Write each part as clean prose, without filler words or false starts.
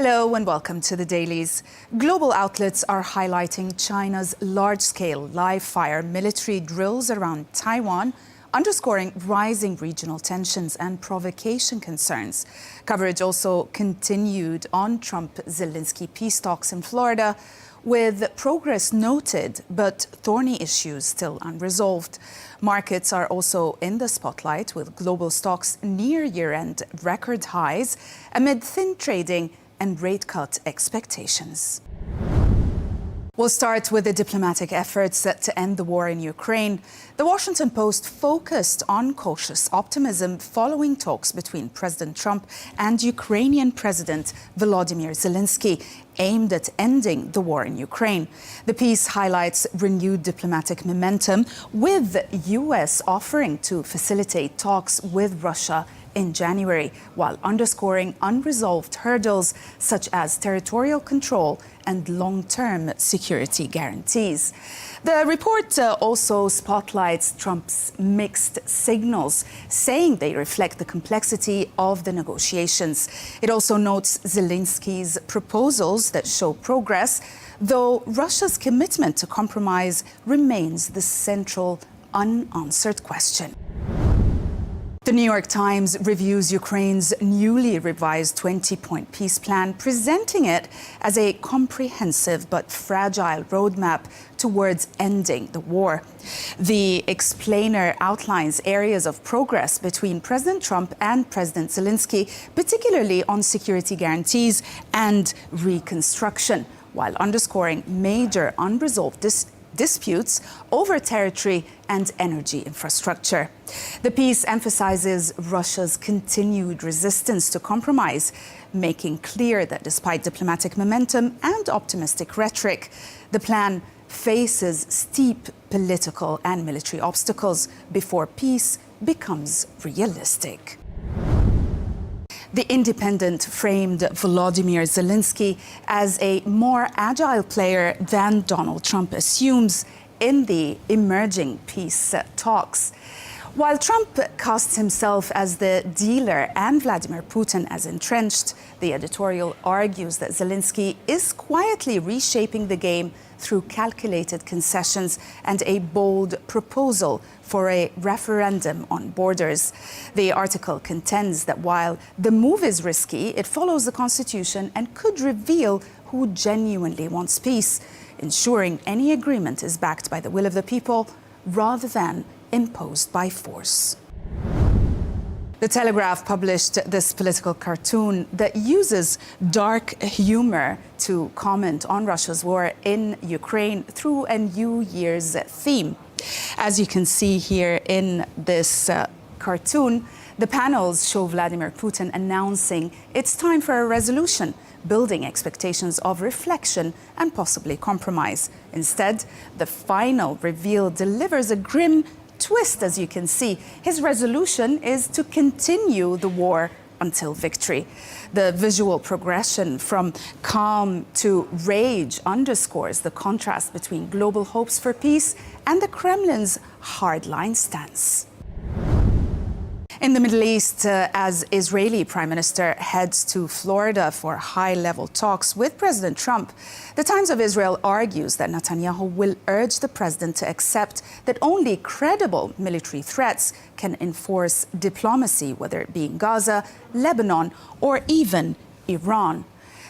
Hello and welcome to the Dailies. Global outlets are highlighting China's large-scale live-fire military drills around Taiwan, underscoring rising regional tensions and provocation concerns. Coverage also continued on Trump-Zelensky peace talks in Florida, with progress noted but thorny issues still unresolved. Markets are also in the spotlight, with global stocks near year-end record highs amid thin trading and rate cut expectations. We'll start with the diplomatic efforts to end the war in Ukraine. The Washington Post focused on cautious optimism following talks between President Trump and Ukrainian President Volodymyr Zelensky, aimed at ending the war in Ukraine. The piece highlights renewed diplomatic momentum, with the U.S. offering to facilitate talks with Russia in January, while underscoring unresolved hurdles such as territorial control and long-term security guarantees. The report also spotlights Trump's mixed signals, saying they reflect the complexity of the negotiations. It also notes Zelensky's proposals that show progress, though Russia's commitment to compromise remains the central unanswered question. The New York Times reviews Ukraine's newly revised 20-point peace plan, presenting it as a comprehensive but fragile roadmap towards ending the war. The explainer outlines areas of progress between President Trump and President Zelensky, particularly on security guarantees and reconstruction, while underscoring major unresolved disputes over territory and energy infrastructure. The piece emphasizes Russia's continued resistance to compromise, making clear that despite diplomatic momentum and optimistic rhetoric, the plan faces steep political and military obstacles before peace becomes realistic. The Independent framed Volodymyr Zelensky as a more agile player than Donald Trump assumes in the emerging peace talks. While Trump casts himself as the dealer and Vladimir Putin as entrenched, the editorial argues that Zelensky is quietly reshaping the game through calculated concessions and a bold proposal for a referendum on borders. The article contends that while the move is risky, it follows the Constitution and could reveal who genuinely wants peace, ensuring any agreement is backed by the will of the people rather than imposed by force. The Telegraph published this political cartoon that uses dark humor to comment on Russia's war in Ukraine through a New Year's theme. As you can see here in this cartoon, the panels show Vladimir Putin announcing it's time for a resolution, building expectations of reflection and possibly compromise. Instead, the final reveal delivers a grim twist, as you can see. His resolution is to continue the war until victory. The visual progression from calm to rage underscores the contrast between global hopes for peace and the Kremlin's hardline stance. In the Middle East, as Israeli Prime Minister heads to Florida for high-level talks with President Trump, the Times of Israel argues that Netanyahu will urge the president to accept that only credible military threats can enforce diplomacy, whether it be in Gaza, Lebanon, or even Iran.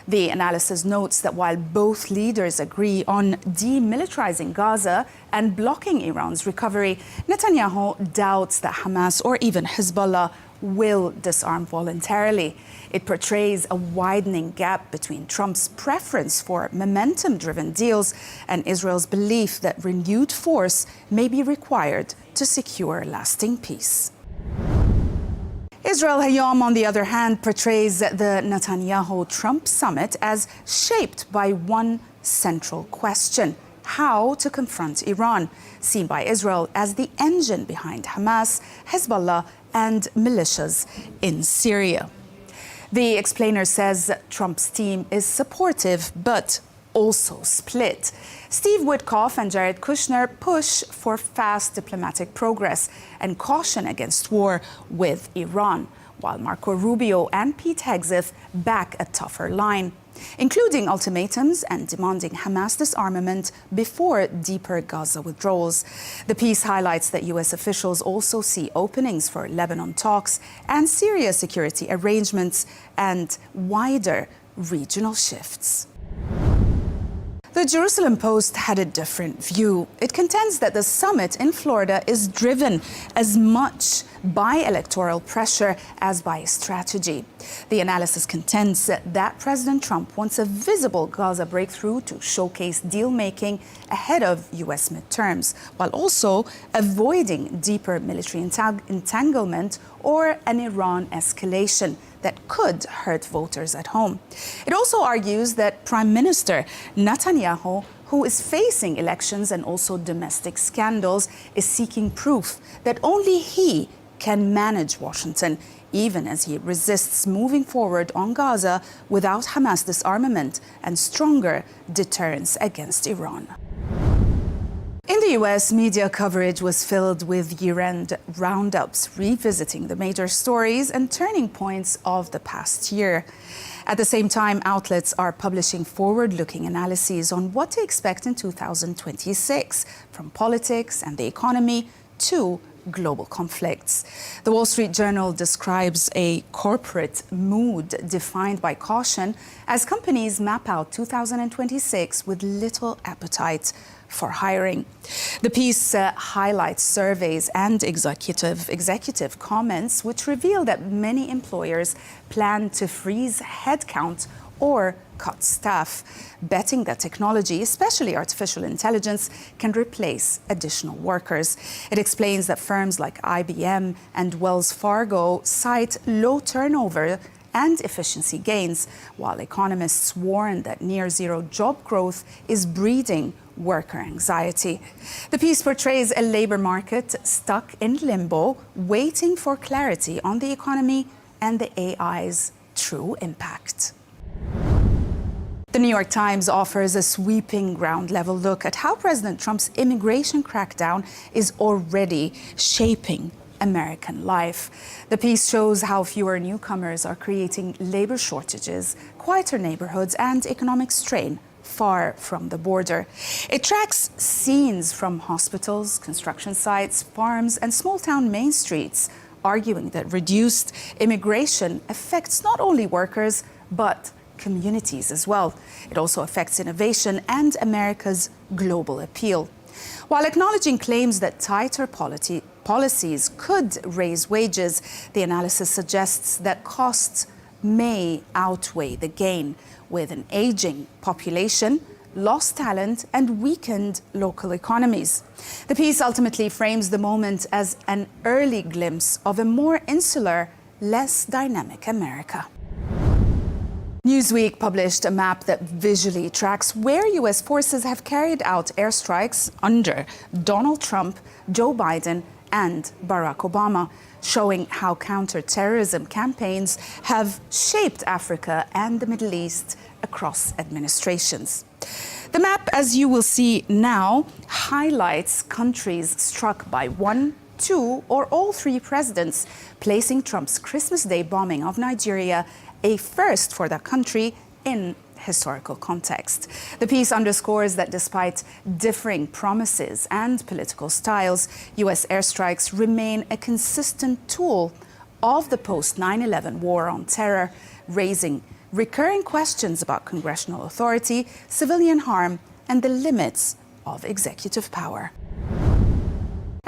The analysis notes that while both leaders agree on demilitarizing Gaza and blocking Iran's recovery, Netanyahu doubts that Hamas or even Hezbollah will disarm voluntarily. It portrays a widening gap between Trump's preference for momentum-driven deals and Israel's belief that renewed force may be required to secure lasting peace. Israel Hayom, on the other hand, portrays the Netanyahu-Trump summit as shaped by one central question: how to confront Iran, seen by Israel as the engine behind Hamas, Hezbollah, and militias in Syria. The explainer says Trump's team is supportive, but also split. Steve Witkoff and Jared Kushner push for fast diplomatic progress and caution against war with Iran, while Marco Rubio and Pete Hegseth back a tougher line, including ultimatums and demanding Hamas disarmament before deeper Gaza withdrawals. The piece highlights that US officials also see openings for Lebanon talks and Syria security arrangements and wider regional shifts. The Jerusalem Post had a different view. It contends that the summit in Florida is driven as much by electoral pressure as by strategy. The analysis contends that President Trump wants a visible Gaza breakthrough to showcase deal-making ahead of US midterms, while also avoiding deeper military entanglement or an Iran escalation that could hurt voters at home. It also argues that Prime Minister Netanyahu, who is facing elections and also domestic scandals, is seeking proof that only he can manage Washington, even as he resists moving forward on Gaza without Hamas disarmament and stronger deterrence against Iran. In the US, media coverage was filled with year-end roundups, revisiting the major stories and turning points of the past year. At the same time, outlets are publishing forward-looking analyses on what to expect in 2026, from politics and the economy to global conflicts. The Wall Street Journal describes a corporate mood defined by caution as companies map out 2026 with little appetite for hiring. The piece highlights surveys and executive comments which reveal that many employers plan to freeze headcount or cut staff, betting that technology, especially artificial intelligence, can replace additional workers. It explains that firms like IBM and Wells Fargo cite low turnover and efficiency gains, while economists warn that near-zero job growth is breeding worker anxiety. The piece portrays a labor market stuck in limbo, waiting for clarity on the economy and the AI's true impact. The New York Times offers a sweeping ground-level look at how President Trump's immigration crackdown is already shaping American life. The piece shows how fewer newcomers are creating labor shortages, quieter neighborhoods, and economic strain far from the border. It tracks scenes from hospitals, construction sites, farms, and small-town main streets, arguing that reduced immigration affects not only workers, but communities as well. It also affects innovation and America's global appeal. While acknowledging claims that tighter policies could raise wages, the analysis suggests that costs may outweigh the gain, with an aging population, lost talent, and weakened local economies. The piece ultimately frames the moment as an early glimpse of a more insular, less dynamic America. Newsweek published a map that visually tracks where US forces have carried out airstrikes under Donald Trump, Joe Biden, and Barack Obama, showing how counter-terrorism campaigns have shaped Africa and the Middle East across administrations. The map, as you will see now, highlights countries struck by one, two, or all three presidents, placing Trump's Christmas Day bombing of Nigeria a first for the country in historical context. The piece underscores that despite differing promises and political styles, US airstrikes remain a consistent tool of the post-9/11 war on terror, raising recurring questions about congressional authority, civilian harm, and the limits of executive power.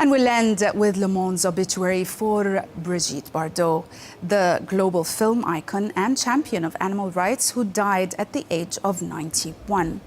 And we'll end with Le Monde's obituary for Brigitte Bardot, the global film icon and champion of animal rights who died at the age of 91.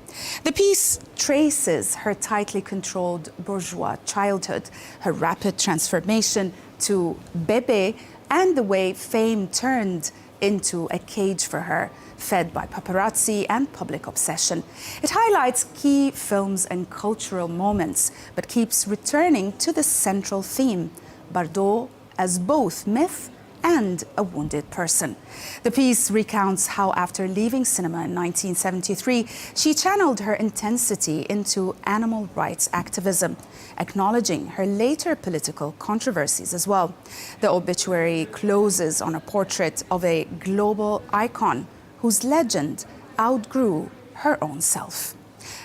The piece traces her tightly controlled bourgeois childhood, her rapid transformation to bébé, and the way fame turned into a cage for her, fed by paparazzi and public obsession. It highlights key films and cultural moments, but keeps returning to the central theme, Bardot as both myth and a wounded person. The piece recounts how, after leaving cinema in 1973, she channeled her intensity into animal rights activism, acknowledging her later political controversies as well. The obituary closes on a portrait of a global icon whose legend outgrew her own self.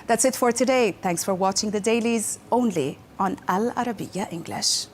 That's it for today. Thanks for watching the Dailies, only on Al Arabiya English.